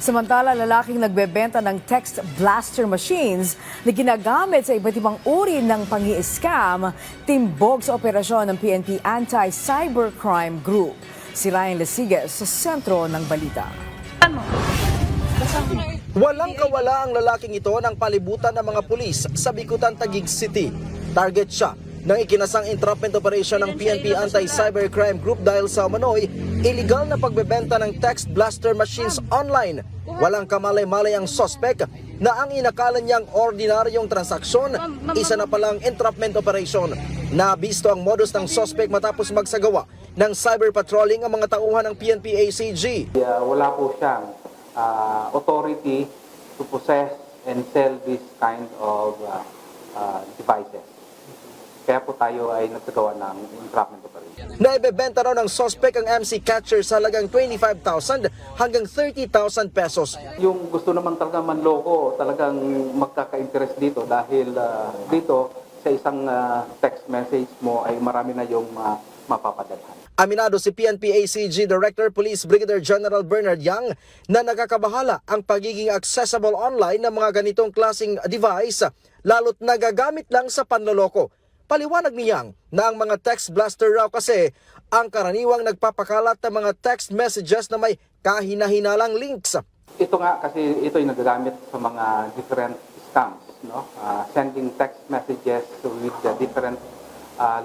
Samantala, lalaking nagbebenta ng text blaster machines na ginagamit sa iba't ibang uri ng pangi-scam, timbog sa operasyon ng PNP Anti-Cybercrime Group. Si Ryan Lesigas sa sentro ng balita. Walang kawala ang lalaking ito ng palibutan ng mga pulis sa Bicutan, Taguig City. Target siya ng ikinasang entrapment operation ng PNP Anti-Cybercrime Group dahil sa umano'y illegal na pagbebenta ng text blaster machines online. Walang kamalay-malay ang suspect na ang inakala niyang ordinaryong transaksyon, isa na palang entrapment operation. Nabisto ang modus ng suspect matapos magsagawa ng cyber patrolling ang mga tauhan ng PNP ACG. Wala po siyang authority to possess and sell this kind of devices. Kaya po tayo ay nagsagawa ng entrapment operation. Naibebenta raw ng suspect ang MC catcher sa halagang 25,000 hanggang 30,000 pesos. Yung gusto naman talaga manloko, talagang magkaka-interest dito dahil dito sa isang text message mo ay marami na yung mapapadalhan. Aminado si PNP ACG Director Police Brigadier General Bernard Yang na nakakabahala ang pagiging accessible online ng mga ganitong klaseng device, lalo't nagagamit lang sa panloloko. Paliwanag ni Yang na ang mga text blaster raw kasi ang karaniwang nagpapakalat ng mga text messages na may kahina-hinalang links. Ito nga kasi ito yung nagagamit sa mga different scams, no? Sending text messages with the different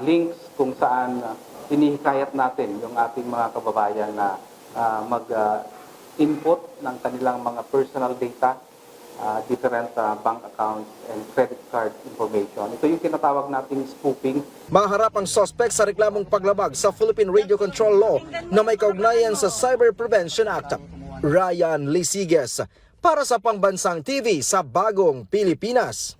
links kung saan hinihikayat natin yung ating mga kababayan na mag-input ng kanilang mga personal data, different bank accounts and credit card information. Ito yung tinatawag nating spoofing. Maharap ang suspect sa reklamong paglabag sa Philippine Radio Control Law na may kaugnayan sa Cyber Prevention Act. Ryan Lesigas para sa Pambansang TV sa Bagong Pilipinas.